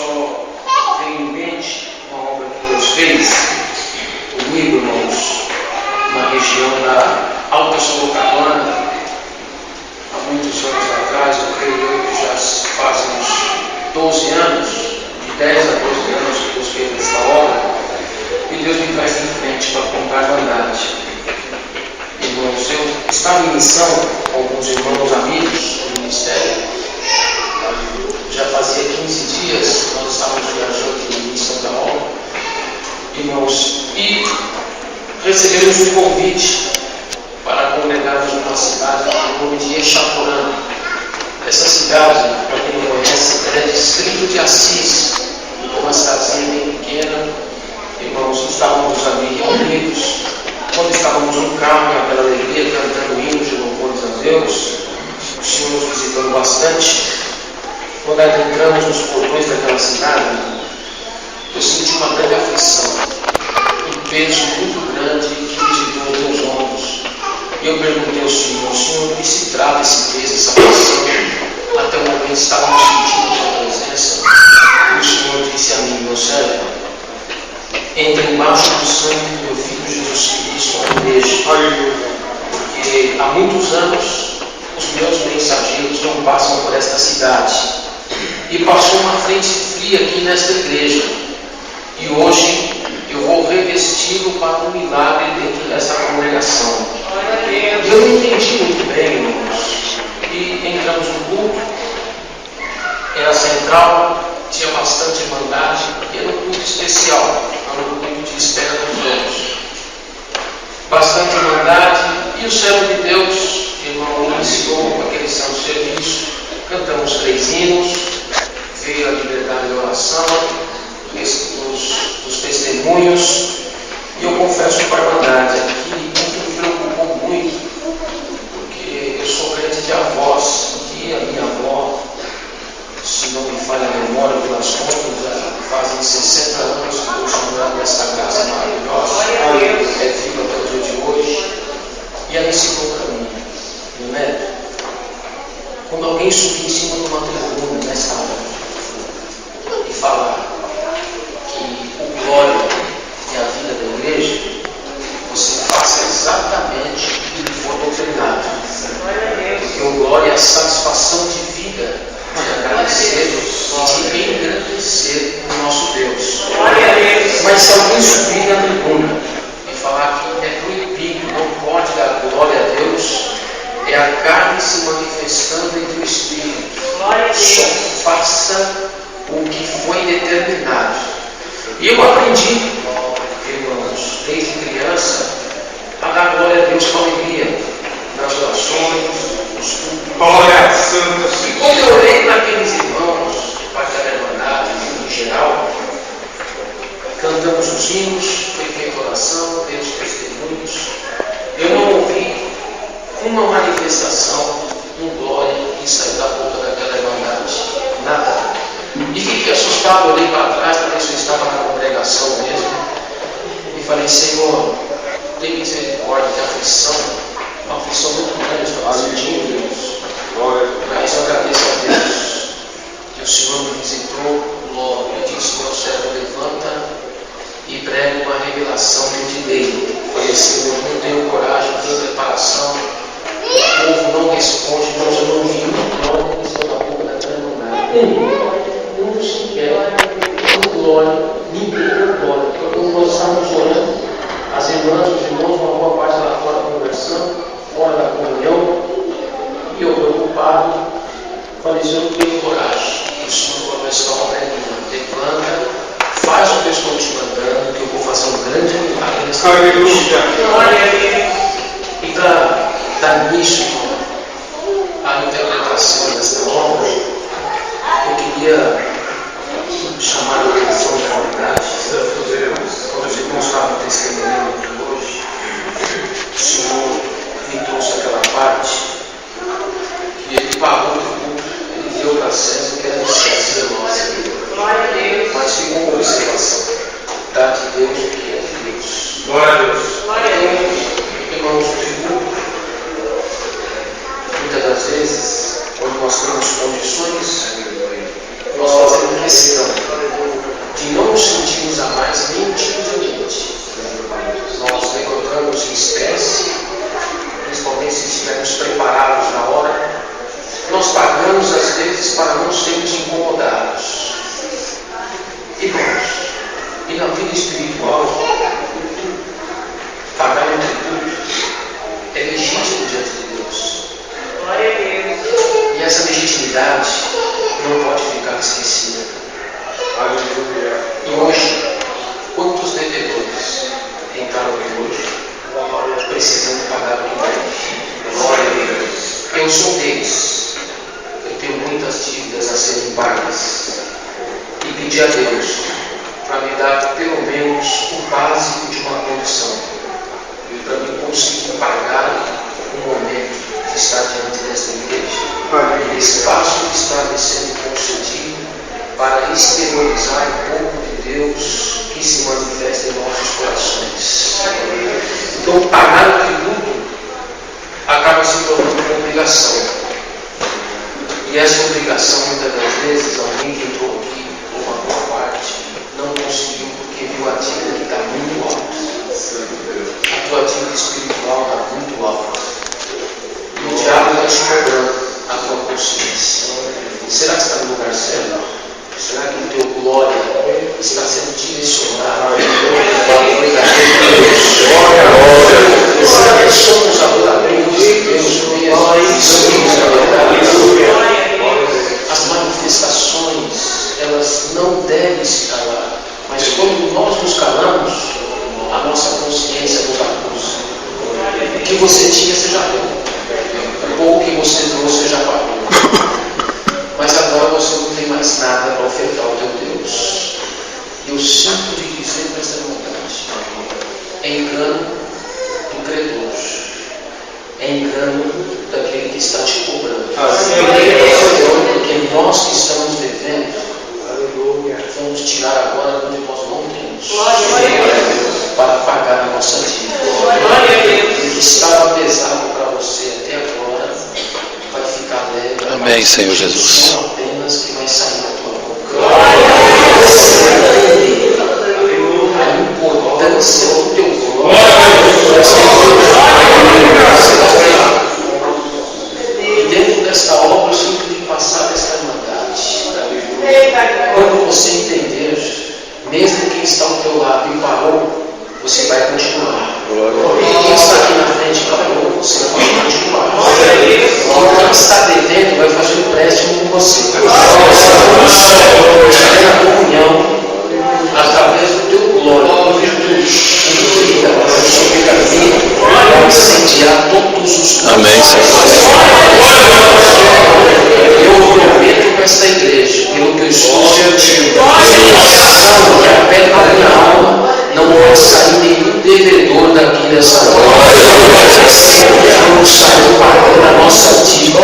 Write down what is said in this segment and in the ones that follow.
só tenho em mente uma obra que Deus fez comigo, irmãos, na região da Alta Sorocabana, há muitos anos atrás, eu creio que já fazem uns 12 anos, de 10 a 12 anos que Deus fez essa obra, e Deus me traz em frente para contar a verdade. Irmãos, eu estava em missão com alguns irmãos amigos do ministério, já fazia 15 dias nós estávamos viajando em missão da obra, irmãos, e recebemos um convite para congregarmos numa cidade do nome de Exaporã. Essa cidade, para quem não conhece, é distrito de Assis, uma cidadezinha bem pequena. Irmãos, estávamos ali reunidos, quando estávamos no carro, naquela alegria, cantando hinos de louvores a Deus, o Senhor nos visitando bastante. Quando adentramos nos portões daquela cidade, eu senti uma grande aflição, um peso muito grande que visitou os meus ombros. E eu perguntei ao Senhor, do que se trata esse peso, essa aflição? Até o momento estávamos sentindo sua presença. E o Senhor disse a mim, meu servo, entra embaixo do sangue do meu Filho Jesus Cristo, a igreja. Porque há muitos anos os meus mensageiros não passam por esta cidade. E passou uma frente fria aqui nesta igreja. E hoje eu vou revesti-lo para um milagre dentro dessa congregação. E eu não entendi muito bem, irmãos. E entramos no culto. Era central, tinha bastante irmandade. E era um culto especial. Era um culto de espera dos outros. Bastante irmandade. E o servo de Deus, irmão, iniciou aquele santo serviço. Cantamos 3 hinos. Veio a liberdade de oração, dos testemunhos, e eu confesso com a irmandade que me preocupou muito, porque eu sou crente de avós, e a minha avó, se não me falha a memória pelas contas, já fazem 60 anos que estou chamando dessa graça maravilhosa, é viva até o dia de hoje, e ela ensinou para mim, meu neto, quando alguém subir em cima de uma tribuna nessa hora, e falar que o glória é a vida da igreja, você faça exatamente o que lhe for doutrinado. Porque o glória é a satisfação de vida, de agradecer e de engrandecer o nosso Deus. Mas se alguém subir na tribuna e falar que é proibido, não pode dar glória a Deus, é a carne se manifestando entre o Espírito. Só faça o que foi determinado. E eu aprendi, irmãos, desde criança, a dar glória a Deus com alegria, nas orações, nos cultos. E quando eu olhei para aqueles irmãos, para aquela irmandade em geral, cantamos os hinos, foi feita oração, demos testemunhos, eu não ouvi uma manifestação, glória que saiu da boca daquela irmandade. Nada. E fiquei assustado, olhei para trás para ver se eu estava na congregação mesmo. E falei, Senhor, tem misericórdia de aflição, uma aflição muito grande, estou sentindo, Deus. Mas eu agradeço a Deus que o Senhor me visitou logo. Eu disse, meu servo, levanta e prega uma revelação que eu te dei. Falei, Senhor, não tenho coragem, não tenho preparação. O povo não responde, mas eu não vi uma glória que saiu da boca daquela irmandade. Um sequer deu glória, ninguém deu glória. Quando nós estávamos orando, as irmãs, os irmãos, uma boa parte lá fora conversando, fora da comunhão, e eu preocupado, falei, eu não tenho coragem. O Senhor falou, essa obra é minha, levanta, faz o que eu estou te mandando, que eu vou fazer um grande milagre nessa noite. E para dar início à interpretação desta obra, eu queria chamar a atenção da comunidade. Quando os irmãos estavam testemunhando aqui hoje, o Senhor me trouxe aquela parte que ele pagou o culto, ele deu para César que era de César, mas ficou com observação. Dá de Deus o que é de Deus. Glória a Deus. Então, irmãos, muitas das vezes, quando nós temos condições, nós fazemos questão de não nos sentirmos a mais nem intimidamente. Nós levantamos em estresse, principalmente se estivermos preparados na hora. Nós pagamos às vezes para não sermos incomodados. Irmãos, e na vida espiritual, pagar um tributo é legítimo diante de Deus. E essa legitimidade não pode ficar esquecida. E hoje, quantos devedores entraram aqui hoje precisando pagar o que deve? Eu sou deles. Eu tenho muitas dívidas a serem pagas. E pedi a Deus para me dar pelo menos o básico de uma condição, para me conseguir pagar um momento de estar diante dessa igreja, espaço que está me sendo concedido para exteriorizar o pouco de Deus que se manifesta em nossos corações. Então, pagar o tributo acaba se tornando uma obrigação. E essa obrigação, muitas das vezes, alguém que entrou aqui, uma boa parte, não conseguiu porque viu a dívida que está muito alta. A tua dívida espiritual está muito alta. E o diabo está te cobrando a tua consciência. Será que está no lugar certo? Será que o teu glória está sendo direcionado para o verdadeiro Deus? Será que somos adoradores de Deus mesmo? As manifestações, elas não devem se calar. Mas quando nós nos calamos, a nossa consciência nos acusa. O que você tinha, você já deu. O pouco que você trouxe, você já pagou. Mas agora você não tem mais nada para ofertar ao teu Deus. Eu sinto de dizer com essa vontade: é engano do credor, é engano daquele que está te cobrando. Porque nós que estamos devendo, vamos tirar agora onde nós não temos para pagar a nossa dívida. O que estava pesado para você até agora vai ficar leve. Amém, Senhor Jesus. Apenas que vai sair da tua boca. A importância do teu glória. E dentro desta obra eu sinto de passar desta irmandade. Quando você entender, mesmo quem está ao teu lado e parou, você vai continuar. Quem está aqui na frente parou, você vai continuar. Quem está devendo vai fazer um empréstimo com você. Na comunhão, através do teu glória, infinita, sobre o caminho, vai incendiar todos os. Amém, Senhor. Eu prometo para esta igreja, pelo que eu estou sentindo, que a pedra da minha alma não vai sair nenhum devedor daqui dessa noite. Não saiu pagando a nossa dívida.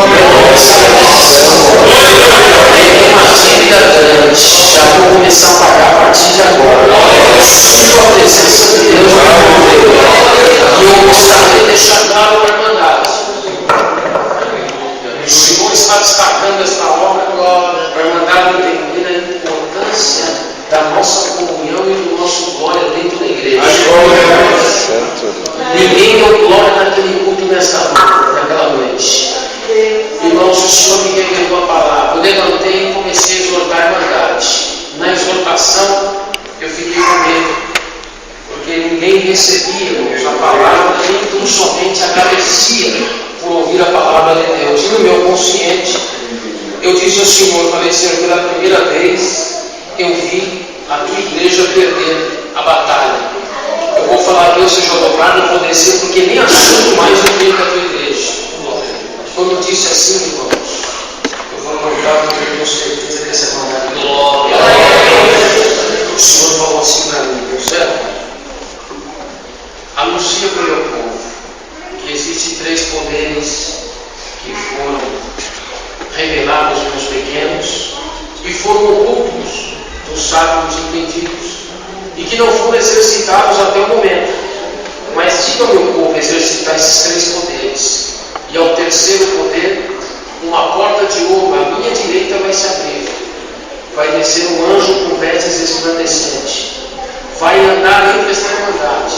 Tem uma dívida grande. Já vou começar a pagar a partir de agora. Sinto a presença de Deus na minha vida. E eu gostaria de deixar claro para a irmandade. O Senhor está destacando esta obra para a irmandade entender a importância da nossa comunhão e do nosso glória dentro da igreja. Ninguém deu glória naquele culto naquela noite. Irmãos, o Senhor me revelou a palavra. Eu levantei e comecei a exortar a irmandade. Na exortação, eu fiquei com medo, porque ninguém recebia, irmãos, a palavra, nem tão somente agradecia por ouvir a palavra de Deus. E no meu consciente, eu disse ao Senhor, falei: Senhor, pela primeira vez eu vi a tua igreja perder a batalha. Eu vou falar: Deus seja louvado, não vou descer, porque nem assunto mais eu tenho com a tua igreja. Quando eu disse assim, irmãos, eu vou levantar porque eu tenho certeza que essa irmandade de glória. O Senhor falou assim para mim: José, anuncia para o meu povo que existem 3 poderes que foram revelados nos pequenos e foram ocultos dos sábios entendidos e que não foram exercitados até o momento. Mas diga ao meu povo exercitar esses 3 poderes. E ao terceiro poder, uma porta de ouro à minha direita vai se abrir. vai descer um anjo com vestes resplandecentes, vai andar entre esta irmandade,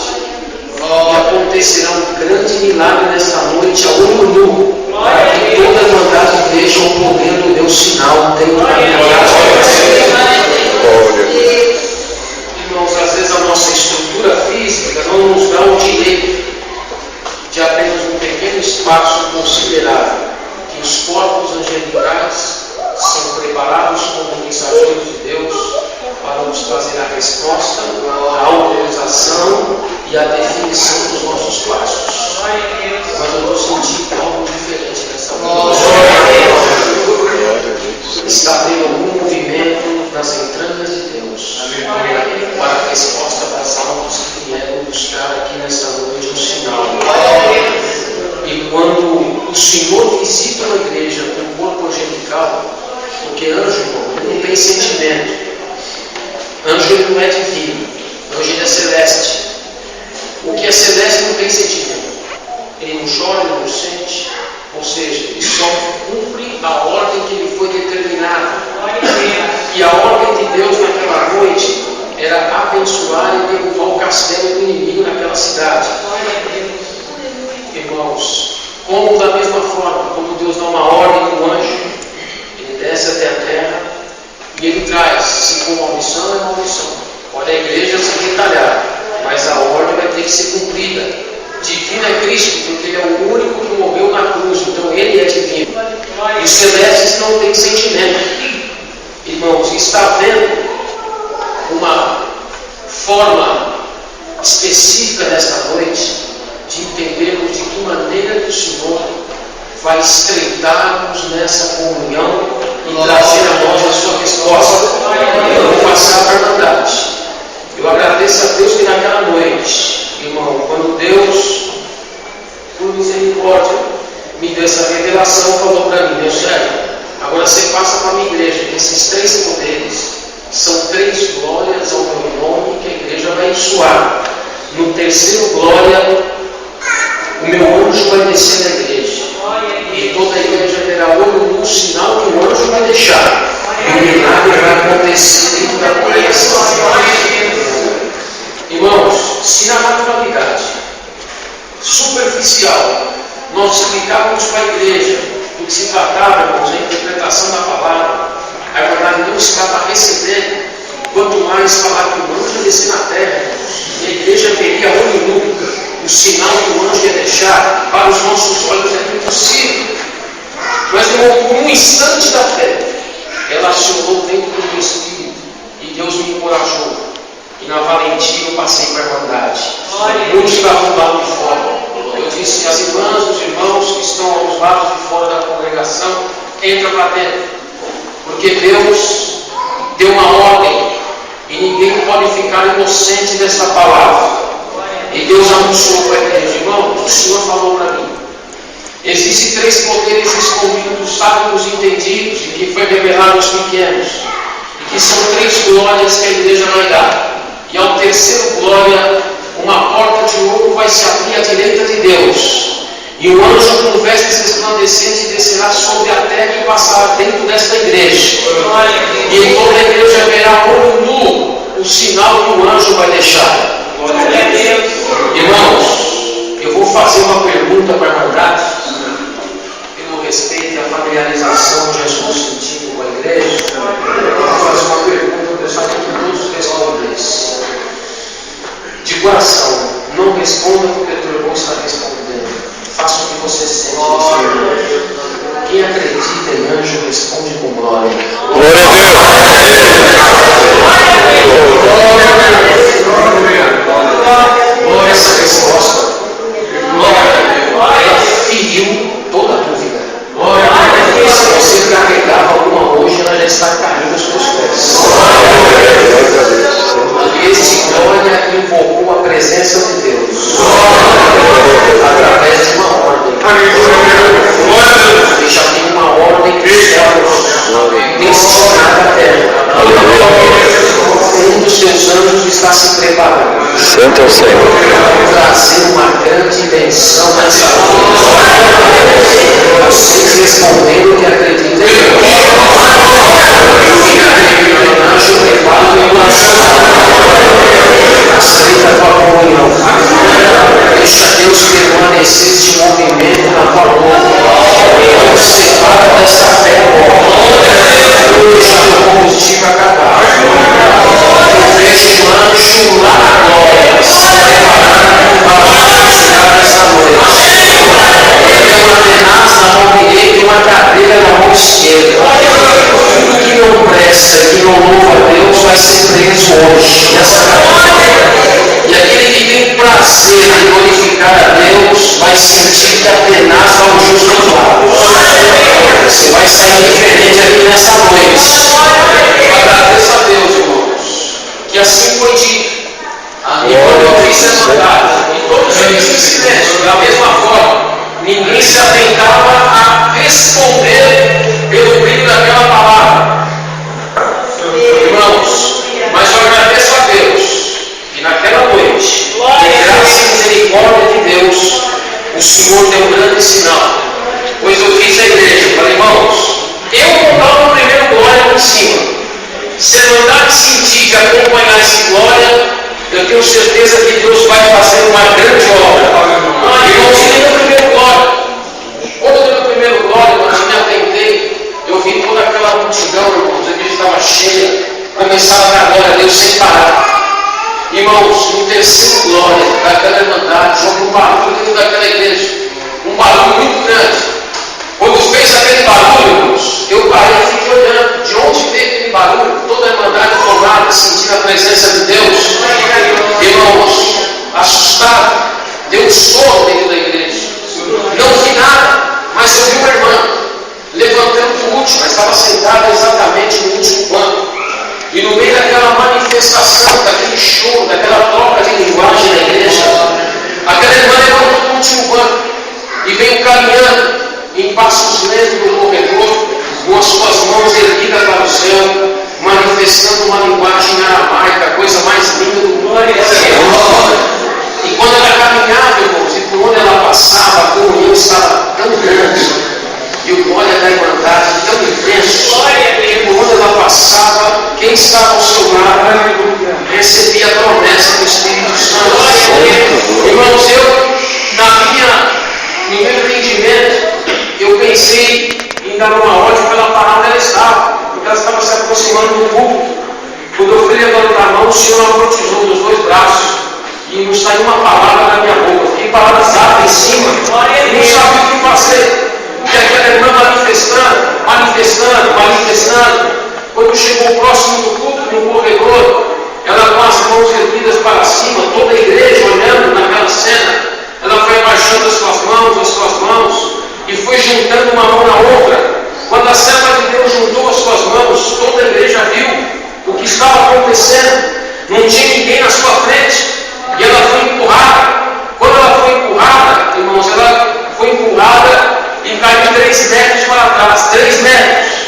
e acontecerá um grande milagre nesta noite a olho nu, para que toda a irmandade veja o poder do meu sinal dentro da minha casa. Irmãos, às vezes a nossa estrutura física não nos dá o direito de apenas um pequeno espaço considerar que os corpos angelicais são preparados como mensageiros de Deus para nos trazer a resposta, a autorização e a definição dos nossos passos. Mas eu estou sentindo algo diferente nessa noite. Está tendo algum movimento nas entranhas de Deus para a resposta das almas que vieram buscar aqui nessa noite um sinal. E quando o Senhor visita uma igreja com um corpo angelical, porque anjo, irmão, ele não tem sentimento. Anjo ele não é divino, anjo ele é celeste. O que é celeste não tem sentimento. Ele não chora, ele não sente. Ou seja, ele só cumpre a ordem que lhe foi determinada. E a ordem de Deus naquela noite era abençoar e derrubar o castelo do inimigo naquela cidade. Irmãos, como da mesma forma, como Deus dá uma ordem para o anjo, ele desce até a terra e ele traz, se for maldição, é maldição. Pode a igreja se detalhar, mas a ordem vai ter que ser cumprida. Divino é Cristo, porque ele é o único que morreu na cruz, então ele é divino. E os celestes não têm sentimento. Irmãos, está havendo uma forma específica nesta noite de entendermos de que maneira que o Senhor vai estreitar-nos nessa comunhão e trazer a nós a sua resposta. Eu vou passar para a verdade. Eu agradeço a Deus que naquela noite, irmão, quando Deus, por misericórdia, me deu essa revelação, falou para mim: meu servo, agora você passa para a minha igreja. Esses 3 poderes são 3 glórias ao meu nome que a igreja vai ensoar. No terceiro glória, o meu anjo vai descer na igreja. E toda a igreja terá olho no sinal que o anjo vai deixar. E o milagre vai acontecer dentro da congregação. Irmãos, se na naturalidade superficial nós explicávamos para a igreja do que se tratava, irmãos, a interpretação da palavra, a verdade não estava recebendo, quanto mais falar que o anjo ia descer na terra, e a igreja veria olho nu, o sinal que o anjo ia deixar, para os nossos olhos é impossível. Mas, irmão, por um instante da fé, ela acionou dentro do meu espírito, e Deus me encorajou. E na valentia eu passei para a irmandade. Muitos estavam lá de fora. Eu disse às irmãs, os irmãos que estão aos lados de fora da congregação, entra para dentro. Porque Deus deu uma ordem e ninguém pode ficar inocente dessa palavra. E Deus anunciou para a igreja: irmão, o Senhor falou para mim. Existem 3 poderes escondidos, sábios e entendidos, e que foi revelado aos pequenos. E que são 3 glórias que a igreja vai dar. E ao terceiro glória, uma porta de ouro vai se abrir à direita de Deus. E o anjo com vestes resplandecentes descerá sobre a terra e passará dentro desta igreja. E em toda a igreja verá olho nu o sinal que o anjo vai deixar. Irmãos, eu vou fazer uma pergunta para a irmandade, pelo respeito e a familiarização de Jesus sentido com a igreja. Eu vou fazer uma pergunta, eu gostaria que todos respondessem. De coração, não responda porque o teu irmão está respondendo. Faça o que você sente. Quem acredita em anjo responde com glória. Glória a Deus. Essa resposta, ela feriu toda a dúvida. Se você carregava alguma hoje, ela já está caindo aos seus pés. Esse glória invocou a presença de Deus através de uma ordem. E já tem uma ordem dos céus destinada à terra. Um dos seus anjos está se preparando. Santo é o Senhor. Para trazer uma grande bênção nessa noite. Vocês responderam que acreditam em Deus. você glorificar a Deus, vai sentir que apenas vai ungir os seus lábios. Você vai sair diferente aqui nessa noite. Agradeça a Deus, irmãos, que assim foi dito. E quando eu fiz essa vontade, e todos eles em silêncio, da mesma forma, ninguém se atentava a responder pelo brilho daquela palavra. Irmãos, mas eu agradeço a Deus que naquela noite, em graça e misericórdia de Deus, o Senhor deu um grande sinal. Pois eu fiz a igreja, falei, irmãos, eu vou dar o primeiro glória por cima. Se a mandar sentir de acompanhar essa glória, eu tenho certeza que Deus vai fazer uma grande obra. Irmãos, eu dei o primeiro glória. Quando eu dei o primeiro glória, eu me atentei, eu vi toda aquela multidão, irmãos, a igreja estava cheia, começaram a dar glória a Deus sem parar. Irmãos, no terceiro glória daquela irmandade, houve um barulho dentro daquela igreja, um barulho muito grande. Quando fez aquele barulho, irmãos, eu parei e fiquei olhando de onde veio aquele barulho, toda a irmandade tomada, sentindo a presença de Deus. Irmãos, assustado, deu um sono dentro da igreja. Não vi nada, mas eu vi uma irmã levantando o último, mas estava sentada exatamente no último banco. E no meio daquela manifestação, daquele show, daquela troca de linguagem na igreja, aquela irmã levantou do último banco e veio caminhando em passos lentos no corredor, com as suas mãos erguidas para o céu, manifestando uma linguagem aramaica, a coisa mais linda do mundo. E quando ela caminhava, irmãos, e por onde ela passava, a comunhão estava tão grande, e o glória da irmandade tão intenso, que por onde ela passava, quem estava ao seu lado recebia a promessa do Espírito Santo. Irmãos, no meu entendimento, eu pensei em dar uma ordem pela parada ela estava, porque ela estava se aproximando do público. Quando eu fui levantando a mão, o Senhor amortizou dos dois braços e não saiu uma palavra da minha boca. Fiquei paralisado em cima e não sabia o que fazer. E aquela irmã manifestando. Quando chegou próximo do público, no corredor, ela com as mãos erguidas para cima, toda a igreja olhando naquela cena, ela foi abaixando as suas mãos, e foi juntando uma mão na outra. Quando a serva de Deus juntou as suas mãos, toda a igreja viu o que estava acontecendo. Não tinha ninguém na sua frente, e ela foi empurrada. Quando ela foi empurrada, irmãos, ela foi empurrada e caiu 3 metros para trás, 3 metros.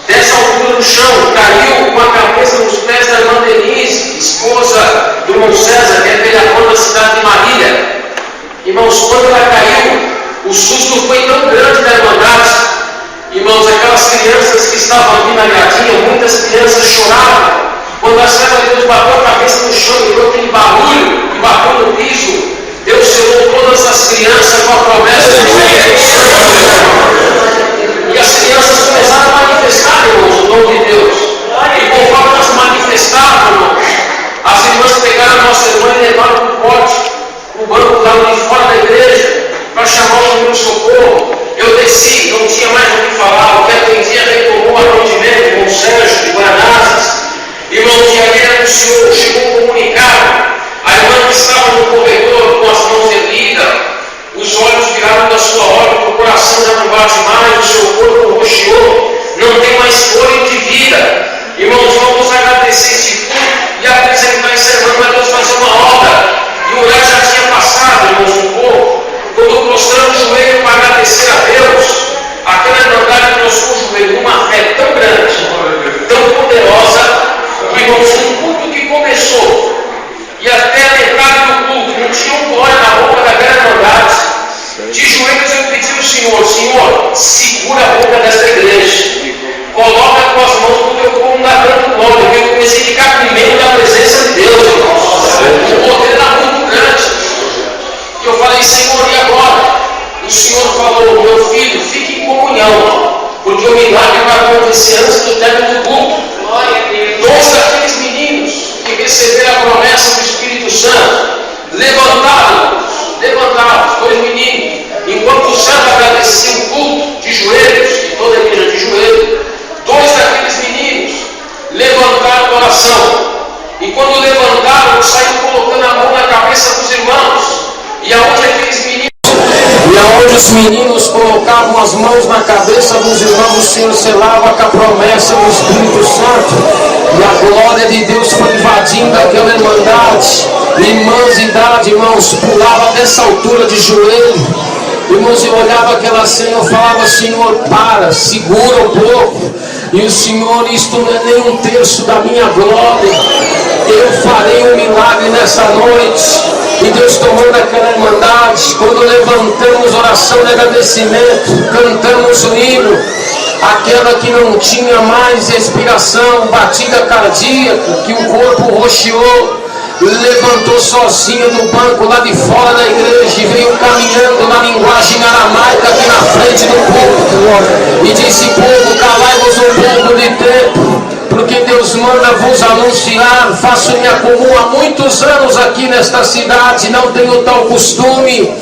Dessa altura no chão, caiu com a cabeça nos pés da irmã Denise, esposa do irmão César, que é vereador da cidade de Marília. Irmãos, quando ela caiu, o susto foi tão grande da irmandade. Irmãos, aquelas crianças que estavam aqui na gradinha, muitas crianças choravam. Quando a serva de Deus bateu a cabeça no chão e deu aquele barulho e bateu no piso, Deus selou todas as crianças com a promessa de Deus. E as crianças começaram a manifestar, irmãos, o dom de Deus. E conforme elas manifestavam, irmãos, as irmãs pegaram a nossa irmã e levaram para o pote, o banco lá de fora da igreja, para chamar o primeiro socorro. Eu desci, não tinha mais o que falar. O que atendia retomou o atendimento, irmão Sérgio de Guanazes. Irmãos, e ali anunciou, chegou um comunicado. A irmã que estava no corredor com as mãos erguidas, os olhos viraram da sua órbita, o coração já não bate mais, o seu corpo roxeou, não tem mais fôlego de vida. Irmãos, vamos agradecer esse culto e apresentar essa irmã para Deus fazer uma obra. E o horário já tinha passado, irmãos, um pouco. Quando prostramos o joelho para agradecer a Deus, aquela irmandade prostrou o joelho numa fé tão grande, tão poderosa, que, irmãos, um culto que começou e até a metade do culto não tinha um glória na boca daquela irmandade. De joelhos eu pedi ao Senhor, segura a boca dessa igreja, coloca as tuas mãos no teu corpo, não dá tanto glória, porque eu comecei a ficar com medo da presença de Deus, irmãos. O poder era muito grande. E eu falei, Senhor, e agora? O Senhor falou, meu filho, fique em comunhão, porque o milagre vai acontecer antes do término do culto. 2 daqueles meninos que receberam a promessa do Espírito Santo, levantados, 2 meninos, enquanto o servo agradecia o culto de joelhos, e toda a igreja de joelhos, 2 daqueles meninos levantaram o coração, e quando levantaram, saíram colocando a mão na cabeça dos irmãos, E aonde aqueles meninos, e aonde os meninos colocavam as mãos na cabeça dos irmãos, o Senhor selava com a promessa do Espírito Santo. E a glória de Deus foi invadindo aquela irmandade. Irmãos, irmãos, pulava dessa altura de joelho. Irmãos, eu olhava aquela cena, eu falava: Senhor, para, segura um pouco. E o Senhor: isto não é nem um terço da minha glória. Eu farei um milagre nessa noite. E Deus tomou daquela irmandade. Quando levantamos oração de agradecimento, cantamos o hino, aquela que não tinha mais respiração, batida cardíaca, que o corpo roxeou, levantou sozinho do banco lá de fora da igreja e veio caminhando na linguagem aramaica aqui na frente do povo e disse: povo, calai-vos um pouco de tempo, porque Deus manda vos anunciar. Faço minha comum há muitos anos aqui nesta cidade, não tenho tal costume,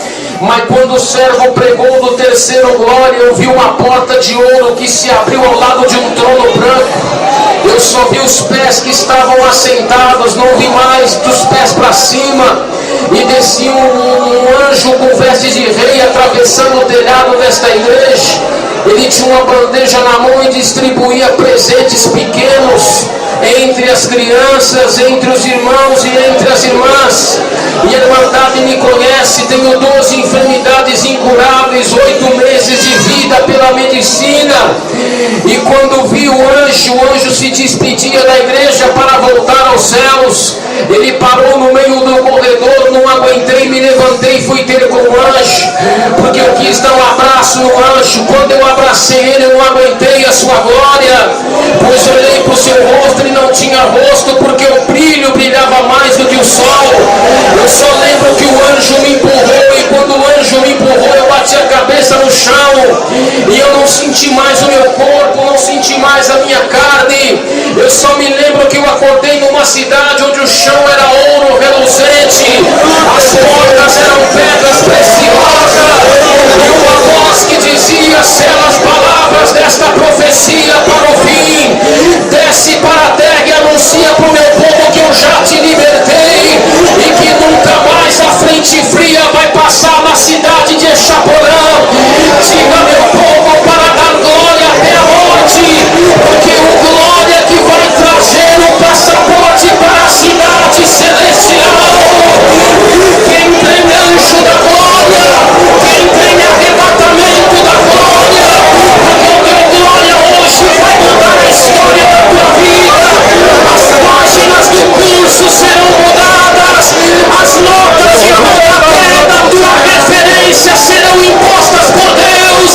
mas quando o servo pregou do terceiro glória, eu vi uma porta de ouro que se abriu ao lado de um trono branco. Eu só vi os pés que estavam assentados, não vi mais dos pés para cima. E descia um anjo com vestes de rei atravessando o telhado desta igreja. Ele tinha uma bandeja na mão e distribuía presentes pequenos entre as crianças, entre os irmãos e entre as irmãs. E a irmandade me conhece, tenho 12 enfermidades incuráveis, 8 meses de vida pela medicina. E quando vi o anjo se despedia da igreja para voltar aos céus. Ele parou no meio do corredor, não aguentei, me levantei e fui ter com o anjo, porque eu quis dar um abraço no anjo. Quando eu abracei ele, eu não aguentei a sua glória, pois olhei para o seu rosto, ele não tinha rosto, porque o brilho brilhava mais do que o sol. Eu só lembro que o anjo me empurrou, e quando o anjo me empurrou, eu bati a cabeça no chão, e eu não senti mais o meu corpo, não senti mais a minha carne. Eu só me lembro que eu acordei numa cidade onde o chão era ouro reluzente, as portas eram pedras preciosas, e uma voz que dizia: sela as palavras desta profecia para o fim, desce para a terra e anuncia para o meu povo que eu já te libertei, e que nunca mais a frente fria vai passar na cidade de Echaporã. Diga, meu povo, para dar glória até a morte, porque o glória que vai trazer o passaporte para a cidade celestial. Quem tem anjo da glória, quem tem arrebatamento da glória, porque o teu glória hoje vai mudar a história da tua vida. As páginas do curso serão mudadas, as notas de rodapé da tua referência serão impostas por Deus.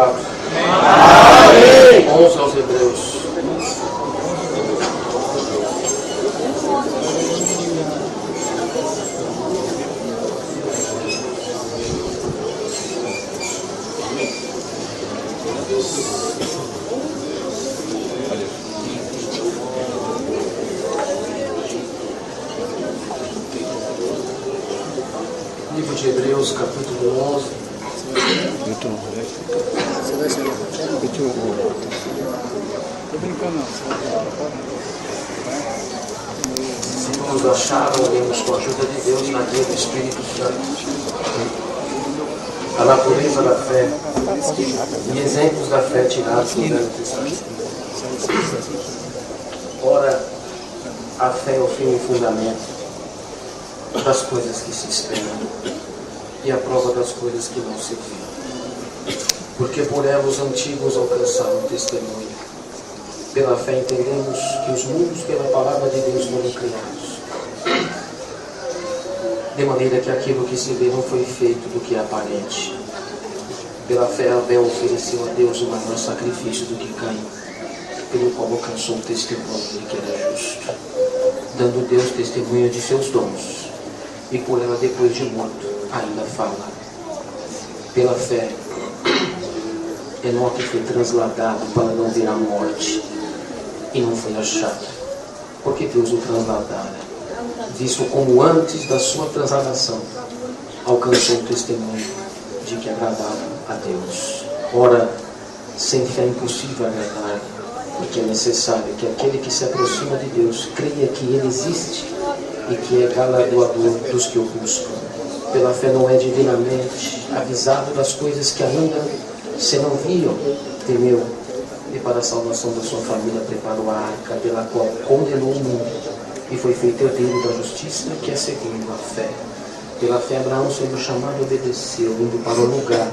abençoado. Amém. 11 aos Hebreus. Livro de Hebreus, capítulo 11. Você vai ser Tô brincando, não. Se nos acharam, lemos com a ajuda de Deus na guia do Espírito Santo. A natureza da fé e exemplos da fé tirados do Velho Testamento. Ora, a fé é o fim e fundamento das coisas que se esperam e a prova das coisas que não se viram. Porque por ela os antigos alcançaram o testemunho. Pela fé entendemos que os mundos pela palavra de Deus foram criados, de maneira que aquilo que se vê não foi feito do que é aparente. Pela fé Abel ofereceu a Deus um maior sacrifício do que Caim, pelo qual alcançou o testemunho de que era justo, dando Deus testemunho de seus dons, e por ela depois de morto ainda fala. Pela fé Enoque foi transladado para não ver a morte, e não foi achado, porque Deus o transladara, visto como antes da sua transladação alcançou o testemunho de que agradava a Deus. Ora, sem fé é impossível agradar, porque é necessário que aquele que se aproxima de Deus creia que Ele existe e que é galardoador dos que o buscam. Pela fé não é divinamente avisado das coisas que ainda se não viam, temeu, e para a salvação da sua família preparou a arca, pela qual condenou o mundo, e foi feito herdeiro da justiça, que é segundo a fé. Pela fé Abraão, sendo chamado, obedeceu, indo para o lugar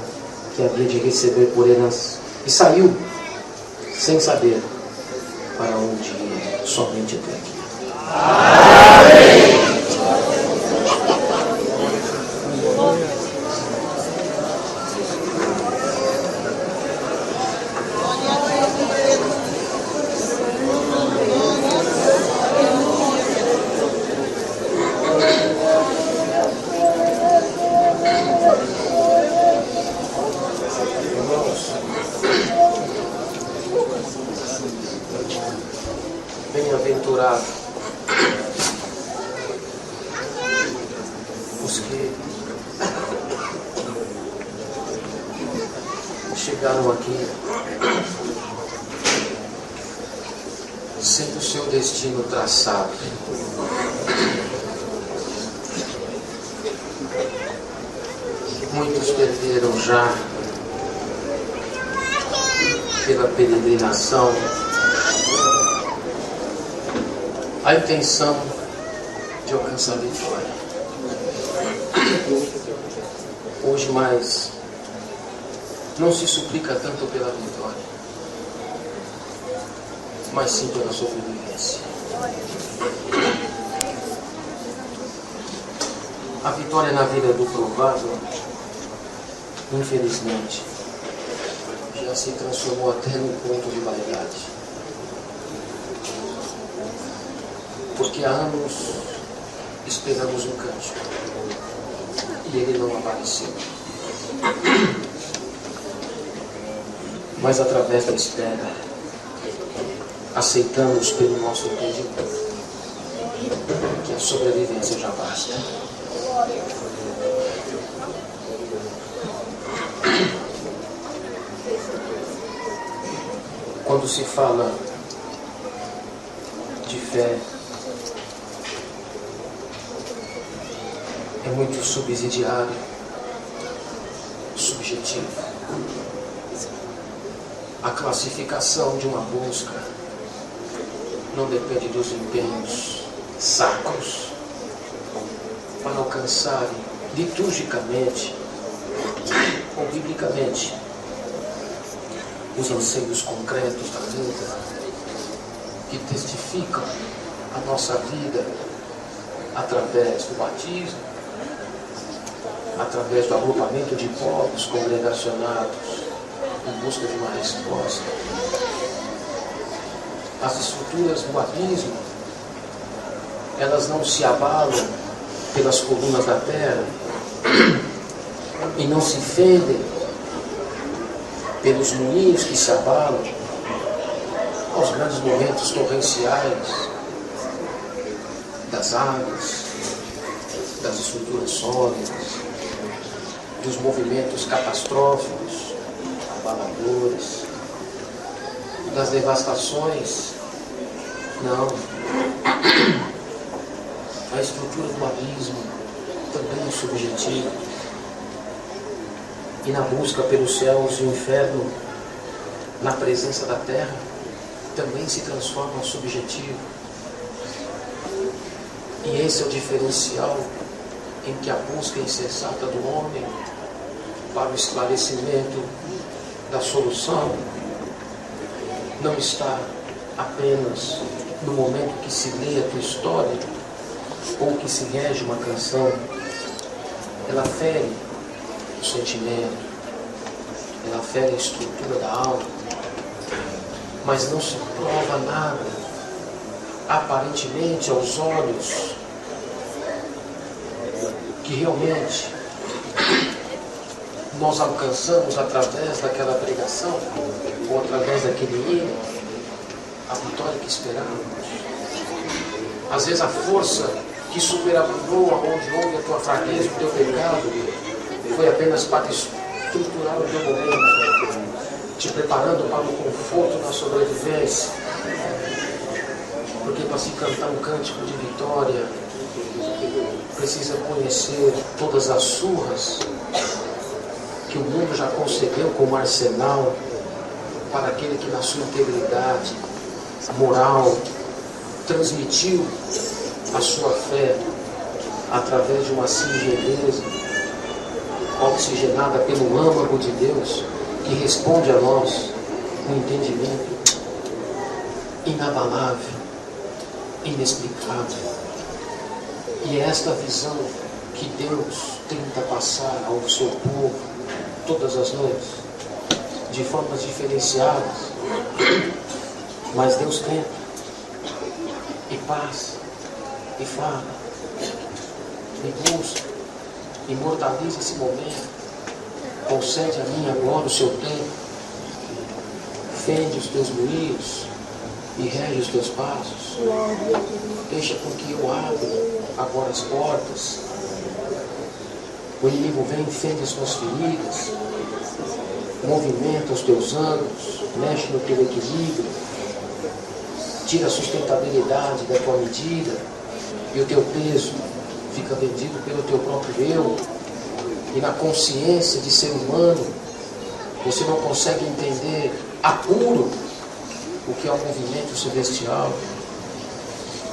que havia de receber por herança, e saiu, sem saber, para onde ia, somente até aqui. Amém. Bem-aventurado os que chegaram aqui sendo o seu destino traçado. Muitos perderam já pela peregrinação a intenção de alcançar a vitória. Hoje mais não se suplica tanto pela vitória, mas sim pela sobrevivência. A vitória na vida do provável, infelizmente, já se transformou até num ponto de vaidade. Porque há anos esperamos um cântico e ele não apareceu. Mas através da espera, aceitamos pelo nosso entendimento que a sobrevivência já basta. Quando se fala de fé, é muito subsidiário, subjetivo. A classificação de uma busca não depende dos empenhos sacros para alcançar liturgicamente ou biblicamente os anseios concretos da vida que testificam a nossa vida através do batismo, através do agrupamento de povos congregacionados em busca de uma resposta. As estruturas do abismo, elas não se abalam pelas colunas da terra e não se fendem pelos moinhos que se abalam aos grandes momentos torrenciais das águas, das estruturas sólidas, dos movimentos catastróficos, abaladores, das devastações. Não. A estrutura do abismo também é subjetiva. E na busca pelos céus e o inferno, na presença da terra, também se transforma subjetivo. E esse é o diferencial em que a busca insensata do homem para o esclarecimento da solução não está apenas no momento que se lê a tua história ou que se rege uma canção. Ela fere o sentimento, ela fere a estrutura da alma, mas não se prova nada aparentemente aos olhos que realmente nós alcançamos através daquela pregação ou através daquele hino a vitória que esperávamos. Às vezes a força que superabundou aonde houve a tua fraqueza, o teu pecado, foi apenas para estruturar o teu momento, te preparando para o conforto na sobrevivência. Porque para se cantar um cântico de vitória, precisa conhecer todas as surras que o mundo já concedeu como arsenal para aquele que na sua integridade moral transmitiu a sua fé através de uma singeleza oxigenada pelo âmago de Deus, que responde a nós com entendimento inabalável, inexplicável. E é esta visão que Deus tenta passar ao seu povo todas as noites, de formas diferenciadas, mas Deus tenta e passa e fala e busca, imortaliza esse momento, concede a mim agora o seu tempo, fende os teus moinhos e rege os teus passos. Deixa com que eu abra agora as portas. O inimigo vem e fende as tuas feridas, movimenta os teus ânimos, mexe no teu equilíbrio, tira a sustentabilidade da tua medida e o teu peso fica vendido pelo teu próprio eu. E na consciência de ser humano, você não consegue entender apuro o que é o movimento celestial,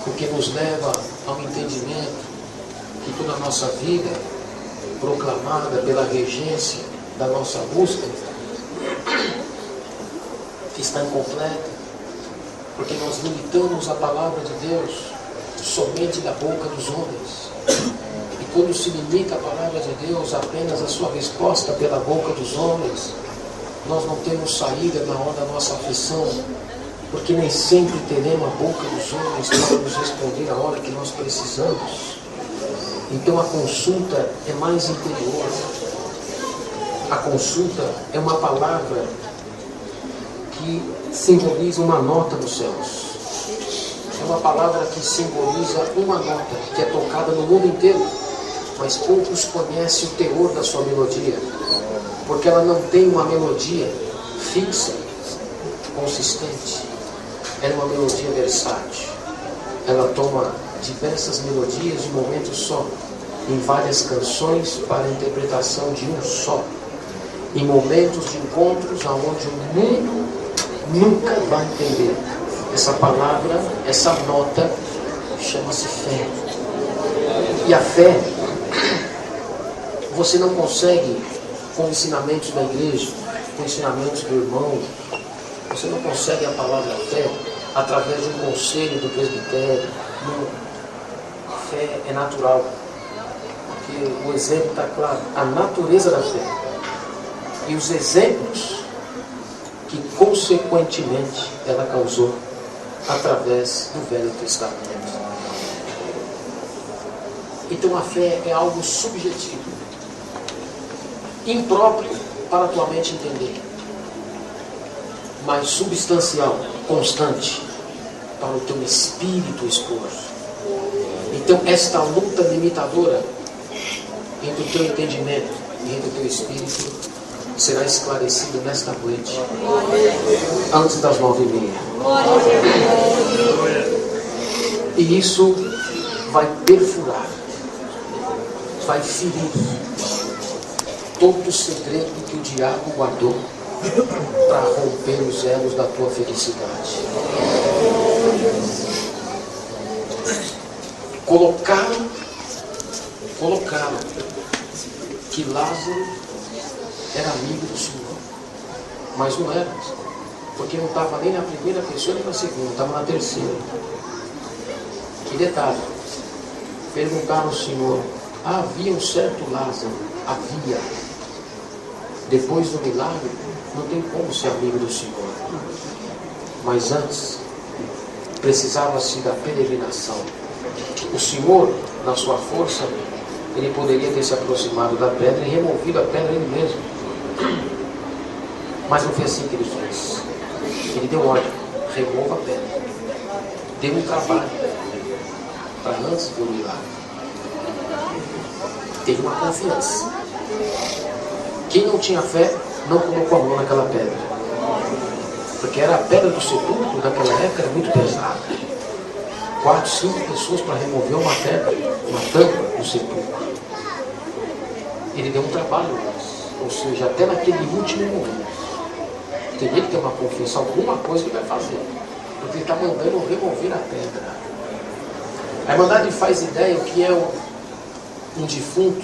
o que nos leva ao entendimento que toda a nossa vida, proclamada pela regência da nossa busca, está incompleta, porque nós limitamos a palavra de Deus somente da boca dos homens. E quando se limita a palavra de Deus apenas a sua resposta pela boca dos homens, nós não temos saída na hora da nossa aflição, porque nem sempre teremos a boca dos homens para nos responder a hora que nós precisamos. Então a consulta é mais interior. A consulta é uma palavra que simboliza uma nota nos céus. É uma palavra que simboliza uma nota que é tocada no mundo inteiro, mas poucos conhecem o teor da sua melodia, porque ela não tem uma melodia fixa, consistente. Ela é uma melodia versátil. Ela toma diversas melodias de um momento só, em várias canções para a interpretação de um só, em momentos de encontros aonde o mundo nunca vai entender. Essa palavra, essa nota, chama-se fé. E a fé, você não consegue com ensinamentos da igreja, com ensinamentos do irmão. Você não consegue a palavra fé através de um conselho do presbitério. Não. A fé é natural. Porque o exemplo está claro. A natureza da fé. E os exemplos que consequentemente ela causou através do Velho Testamento. Então a fé é algo subjetivo, impróprio para a tua mente entender, mas substancial, constante, para o teu espírito expor. Então esta luta limitadora entre o teu entendimento e entre o teu espírito será esclarecida nesta noite, antes das 9h30. E isso vai perfurar, vai ferir todo o segredo que o diabo guardou para romper os elos da tua felicidade. Colocaram que Lázaro era amigo do Senhor, mas não era, porque não estava nem na primeira pessoa nem na segunda, estava na terceira. Que detalhe, perguntaram ao Senhor: havia um certo Lázaro? Havia. Depois do milagre, não tem como ser amigo do Senhor, mas antes precisava-se da peregrinação. O Senhor, na sua força, ele poderia ter se aproximado da pedra e removido a pedra ele mesmo, mas não foi assim que ele fez. Ele deu ordem: remova a pedra. Deu um trabalho para antes do milagre. Teve uma confiança. Quem não tinha fé não colocou a mão naquela pedra, porque era a pedra do sepulcro daquela época, era muito pesada. 4, 5 pessoas para remover uma pedra, uma tampa do sepulcro. Ele deu um trabalho, ou seja, até naquele último momento teria que ter uma confiança, alguma coisa que vai fazer, porque ele está mandando remover a pedra. A Irmandade faz ideia o que é um defunto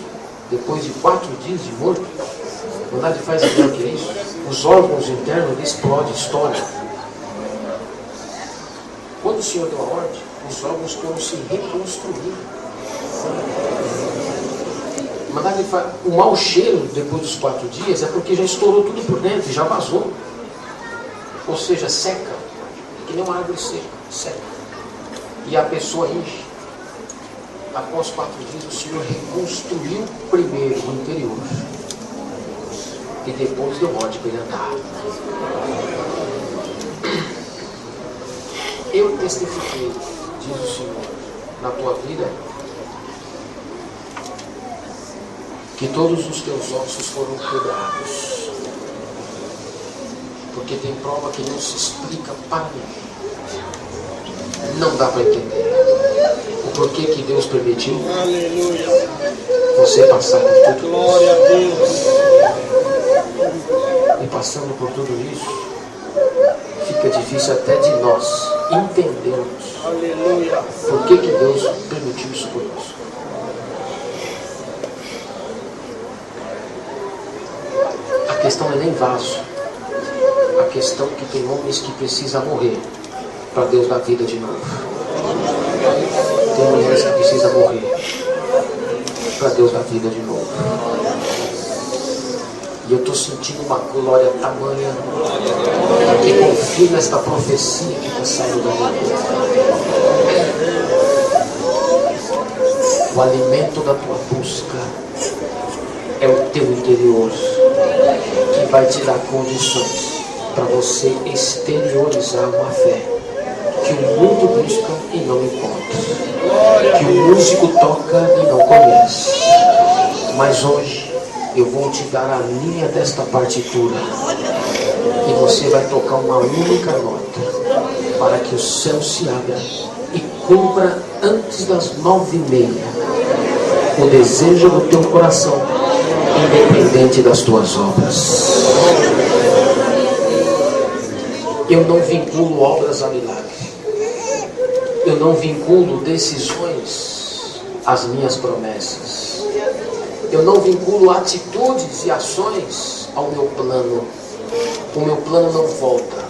depois de 4 dias de morto. A Irmandade faz ideia o que é isso. Os órgãos internos explodem, estouram. Quando o Senhor deu a ordem, os órgãos foram se reconstruir. O mau cheiro depois dos 4 dias é porque já estourou tudo por dentro, já vazou. Ou seja, seca, que nem uma árvore seca. E a pessoa enche. Após 4 dias, o Senhor reconstruiu primeiro o interior e depois deu ordem para ele andar. Eu testifiquei, diz o Senhor, na tua vida, que todos os teus ossos foram quebrados, porque tem prova que não se explica para mim. Não dá para entender o porquê que Deus permitiu. Aleluia. Você passar por tudo Glória a Deus. E passando por tudo isso, fica difícil até de nós entendermos. Aleluia. Por que Deus permitiu isso conosco. A questão não é nem vaso. A questão é que tem homens que precisam morrer para Deus dar vida de novo. Tem mulheres que precisam morrer para Deus dar vida de novo. E eu estou sentindo uma glória tamanha que confirma esta profecia que está saindo da minha boca. O alimento da tua busca é o teu interior, que vai te dar condições para você exteriorizar uma fé que o mundo busca e não encontra, que o músico toca e não conhece. Mas hoje eu vou te dar a linha desta partitura e você vai tocar uma única nota para que o céu se abra e cumpra antes das 9h30 o desejo do teu coração, independente das tuas obras. Eu não vinculo obras a milagre. Eu não vinculo decisões às minhas promessas. Eu não vinculo atitudes e ações ao meu plano. O meu plano não volta.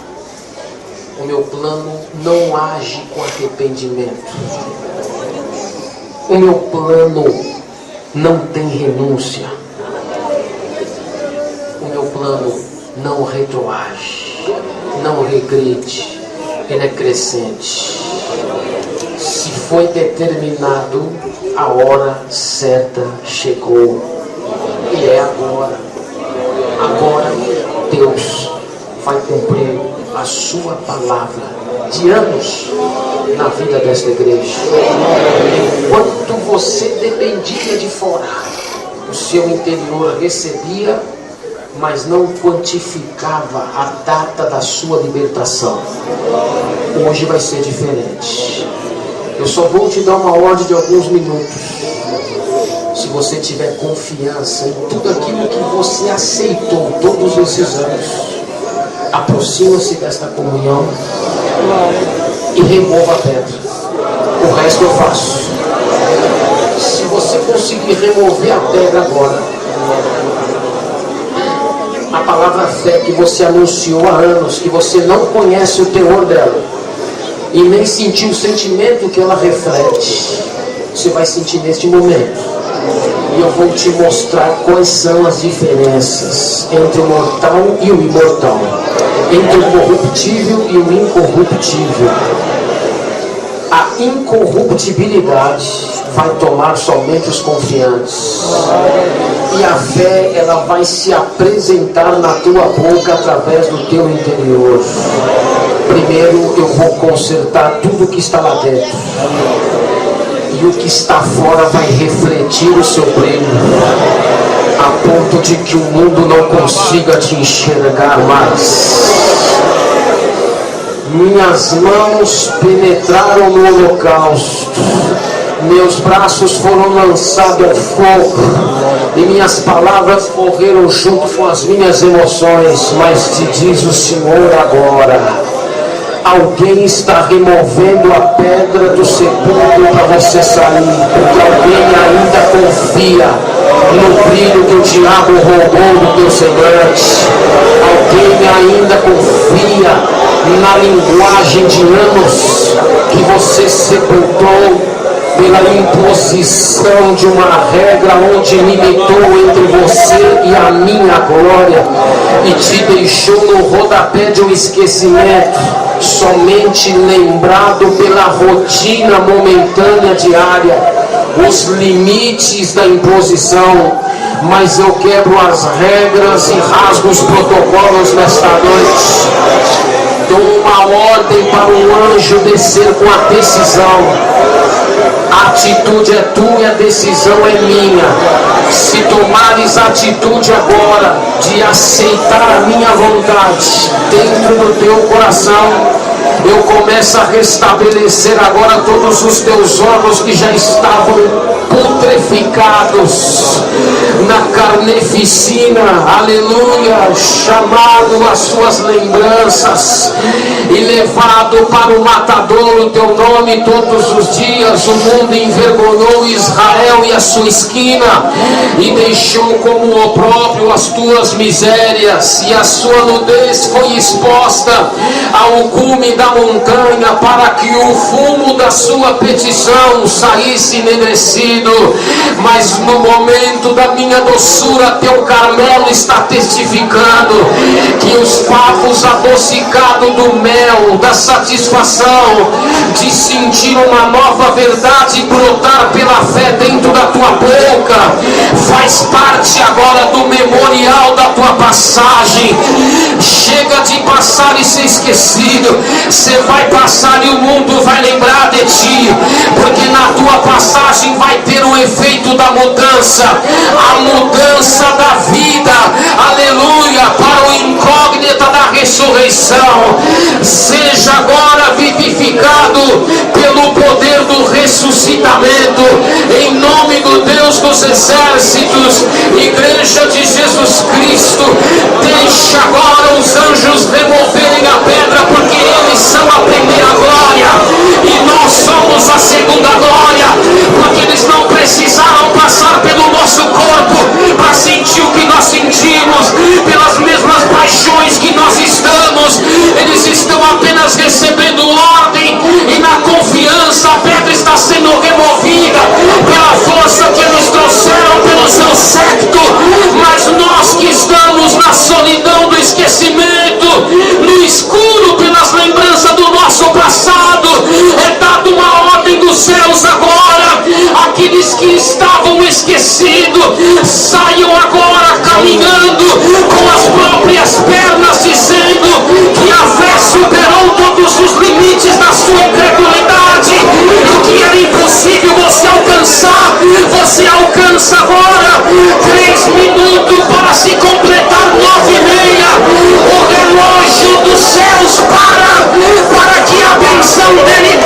O meu plano não age com arrependimento. O meu plano não tem renúncia. O meu plano não retroage. não regride, ele é crescente. Se foi determinado, a hora certa chegou. E é agora. Agora Deus vai cumprir a sua palavra de anos na vida desta igreja. Enquanto você dependia de fora, o seu interior recebia, mas não quantificava a data da sua libertação. Hoje vai ser diferente. Eu só vou te dar uma ordem de alguns minutos. Se você tiver confiança em tudo aquilo que você aceitou todos esses anos, aproxima-se desta comunhão e remova a pedra. O resto eu faço. Se você conseguir remover a pedra agora, a palavra fé que você anunciou há anos, que você não conhece o teor dela e nem sentiu o sentimento que ela reflete, você vai sentir neste momento. E eu vou te mostrar quais são as diferenças entre o mortal e o imortal, entre o corruptível e o incorruptível. A incorruptibilidade vai tomar somente os confiantes. E a fé, ela vai se apresentar na tua boca através do teu interior. Primeiro eu vou consertar tudo que está lá dentro. E o que está fora vai refletir o seu brilho, a ponto de que o mundo não consiga te enxergar mais. Minhas mãos penetraram no holocausto, meus braços foram lançados ao fogo, e minhas palavras correram junto com as minhas emoções. Mas te diz o Senhor agora: alguém está removendo a pedra do sepulcro para você sair, porque alguém ainda confia no brilho que o diabo roubou do teu semblante. Alguém ainda confia na linguagem de anos que você sepultou pela imposição de uma regra onde limitou entre você e a minha glória e te deixou no rodapé de um esquecimento, somente lembrado pela rotina momentânea diária, os limites da imposição. Mas eu quebro as regras e rasgo os protocolos nesta noite. Dou uma ordem para o anjo descer com a decisão. A atitude é tua e a decisão é minha. Se tomares a atitude agora de aceitar a minha vontade dentro do teu coração, eu começo a restabelecer agora todos os teus órgãos que já estavam putreficados na carneficina, aleluia, chamado as suas lembranças e levado para o matadouro. Teu nome todos os dias. O mundo envergonhou Israel e a sua esquina e deixou como opróbrio as tuas misérias, e a sua nudez foi exposta ao cume da montanha, para que o fumo da sua petição saísse enegrecido. Mas no momento da minha doçura, teu Carmelo está testificando que os favos adocicados do mel, da satisfação de sentir uma nova verdade brotar pela fé dentro da tua boca, faz parte agora do memorial da tua passagem. Chega de passar e ser esquecido. Você vai passar e o mundo vai lembrar de ti, porque na tua passagem vai ter o efeito da mudança, a mudança da vida, aleluia, para o incógnita da ressurreição. Seja agora vivificado pelo poder do ressuscitamento, em nome do Deus dos exércitos. Igreja de Jesus Cristo, deixa agora os anjos removerem a pedra, porque eles são a primeira glória e nós somos a segunda glória, porque eles não precisaram passar pelo nosso corpo para sentir o que nós sentimos, pelas mesmas paixões que nós estamos. Eles estão apenas recebendo ordem, e na confiança a pedra está sendo removida pela força que eles trouxeram pelo seu séquito. Mas saiam agora caminhando com as próprias pernas, dizendo que a fé superou todos os limites da sua incredulidade. O que era impossível você alcançar, você alcança agora. 3 minutos para se completar 9:30. O relógio dos céus para que a benção dele